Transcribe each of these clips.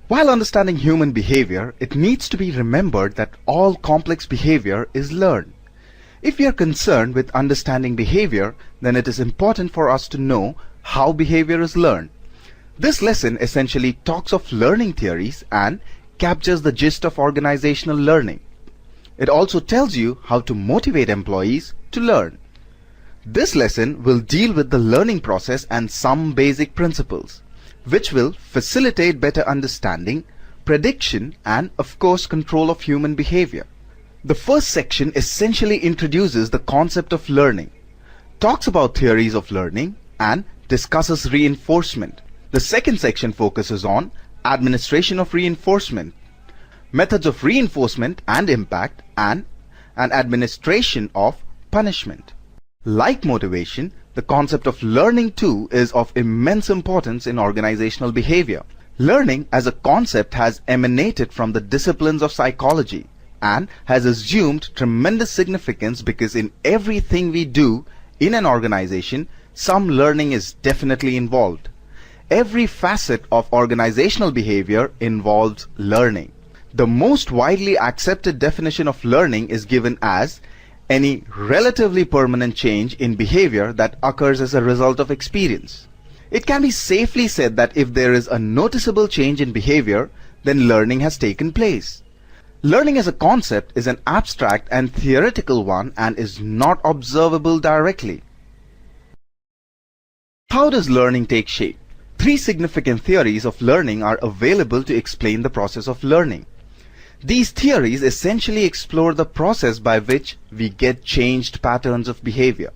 While understanding human behavior, it needs to be remembered that all complex behavior is learned. If we are concerned with understanding behavior, then it is important for us to know how behavior is learned. This lesson essentially talks of learning theories and captures the gist of organizational learning. It also tells you how to motivate employees to learn. This lesson will deal with the learning process and some basic principles, which will facilitate better understanding, prediction, and of course control of human behavior. The first section essentially introduces the concept of learning, talks about theories of learning, and discusses reinforcement. The second section focuses on administration of reinforcement, methods of reinforcement and impact, and an administration of punishment. Like motivation, the concept of learning too is of immense importance in organizational behavior. Learning as a concept has emanated from the disciplines of psychology and has assumed tremendous significance because in everything we do in an organization, some learning is definitely involved. Every facet of organizational behavior involves learning. The most widely accepted definition of learning is given as any relatively permanent change in behavior that occurs as a result of experience. It can be safely said that if there is a noticeable change in behavior, then learning has taken place. Learning as a concept is an abstract and theoretical one and is not observable directly. How does learning take shape? Three significant theories of learning are available to explain the process of learning. These theories essentially explore the process by which we get changed patterns of behavior.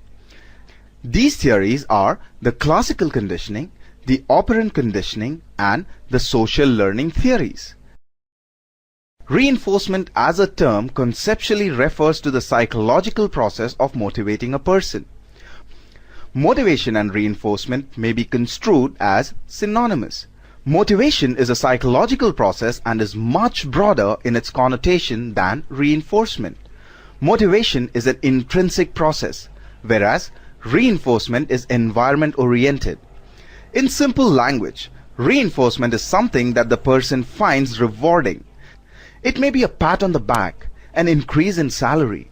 These theories are the classical conditioning, the operant conditioning, and the social learning theories. Reinforcement as a term conceptually refers to the psychological process of motivating a person. Motivation and reinforcement may be construed as synonymous. Motivation is a psychological process and is much broader in its connotation than reinforcement. Motivation is an intrinsic process, whereas reinforcement is environment-oriented. In simple language, reinforcement is something that the person finds rewarding. It may be a pat on the back, an increase in salary,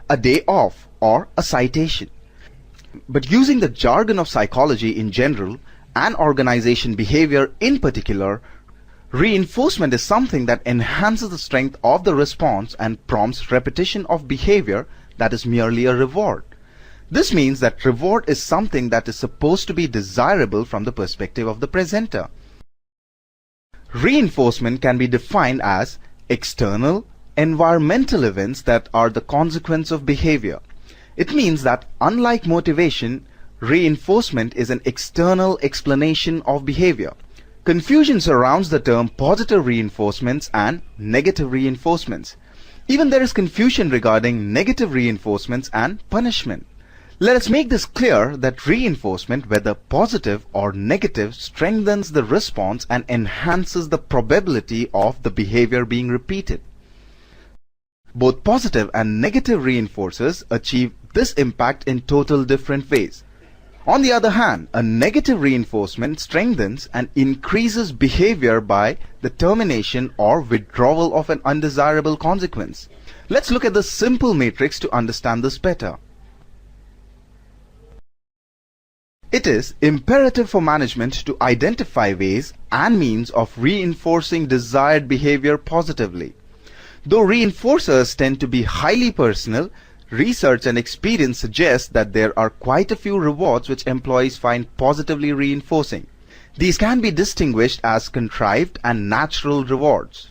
a day off, or a citation. But using the jargon of psychology in general, and organization behavior in particular, reinforcement is something that enhances the strength of the response and prompts repetition of behavior that is merely a reward. This means that reward is something that is supposed to be desirable from the perspective of the presenter. Reinforcement can be defined as external, environmental events that are the consequence of behavior. It means that unlike motivation, reinforcement is an external explanation of behavior. Confusion surrounds the term positive reinforcements and negative reinforcements. Even there is confusion regarding negative reinforcements and punishment. Let us make this clear that reinforcement, whether positive or negative, strengthens the response and enhances the probability of the behavior being repeated. Both positive and negative reinforcers achieve this impact in total different ways. On the other hand, a negative reinforcement strengthens and increases behavior by the termination or withdrawal of an undesirable consequence. Let's look at the simple matrix to understand this better. It is imperative for management to identify ways and means of reinforcing desired behavior positively. Though reinforcers tend to be highly personal, research and experience suggest that there are quite a few rewards which employees find positively reinforcing. These can be distinguished as contrived and natural rewards.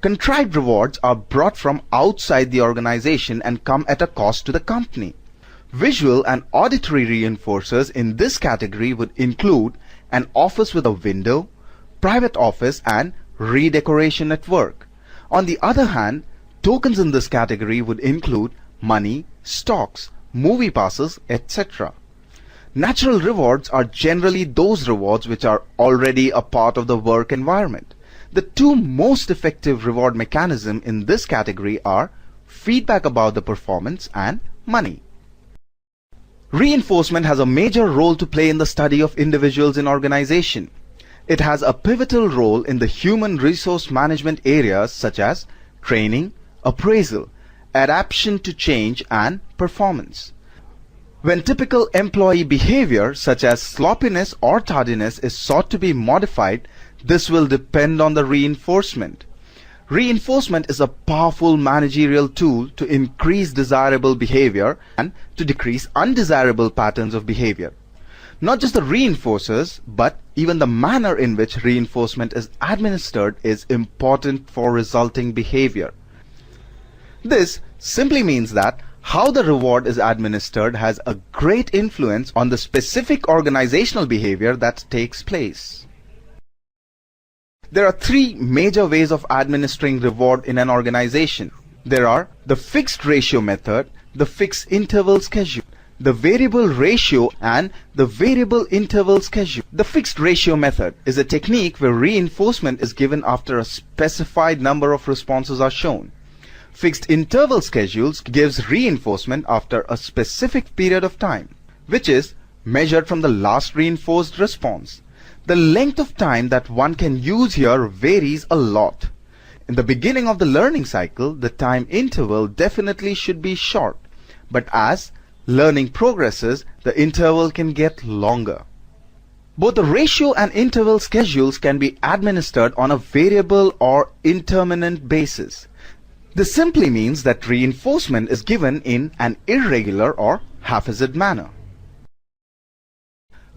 Contrived rewards are brought from outside the organization and come at a cost to the company. Visual and auditory reinforcers in this category would include an office with a window, private office, and redecoration at work. On the other hand, tokens in this category would include money, stocks, movie passes, etc. Natural rewards are generally those rewards which are already a part of the work environment. The two most effective reward mechanisms in this category are feedback about the performance and money. Reinforcement has a major role to play in the study of individuals in organization. It has a pivotal role in the human resource management areas such as training, appraisal, adaptation to change, and performance. When typical employee behavior such as sloppiness or tardiness is sought to be modified, this will depend on the reinforcement. Reinforcement is a powerful managerial tool to increase desirable behavior and to decrease undesirable patterns of behavior. Not just the reinforcers, but even the manner in which reinforcement is administered is important for resulting behavior. This simply means that how the reward is administered has a great influence on the specific organizational behavior that takes place. There are three major ways of administering reward in an organization. There are the fixed ratio method, the fixed interval schedule, the variable ratio, and the variable interval schedule. The fixed ratio method is a technique where reinforcement is given after a specified number of responses are shown. Fixed interval schedules gives reinforcement after a specific period of time, which is measured from the last reinforced response. The length of time that one can use here varies a lot. In the beginning of the learning cycle, the time interval definitely should be short, but as learning progresses, the interval can get longer. Both the ratio and interval schedules can be administered on a variable or intermittent basis. This simply means that reinforcement is given in an irregular or haphazard manner.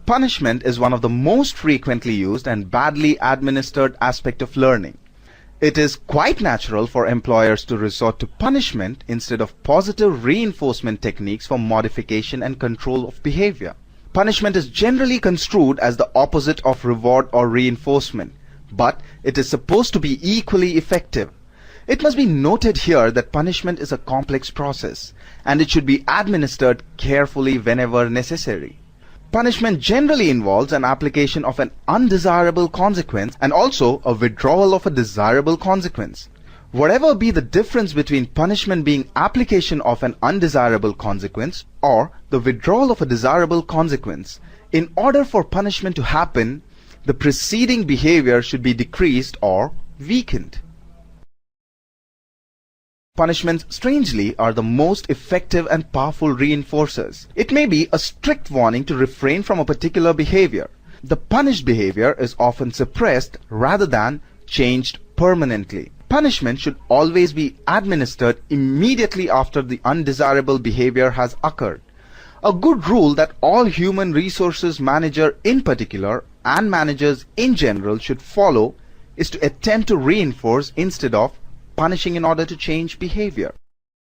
Punishment is one of the most frequently used and badly administered aspect of learning. It is quite natural for employers to resort to punishment instead of positive reinforcement techniques for modification and control of behavior. Punishment is generally construed as the opposite of reward or reinforcement, but it is supposed to be equally effective. It must be noted here that punishment is a complex process, and it should be administered carefully whenever necessary. Punishment generally involves an application of an undesirable consequence and also a withdrawal of a desirable consequence. Whatever be the difference between punishment being application of an undesirable consequence or the withdrawal of a desirable consequence, in order for punishment to happen, the preceding behavior should be decreased or weakened. Punishments, strangely, are the most effective and powerful reinforcers. It may be a strict warning to refrain from a particular behavior. The punished behavior is often suppressed rather than changed permanently. Punishment should always be administered immediately after the undesirable behavior has occurred. A good rule that all human resources manager in particular and managers in general should follow is to attempt to reinforce instead of punishing in order to change behavior.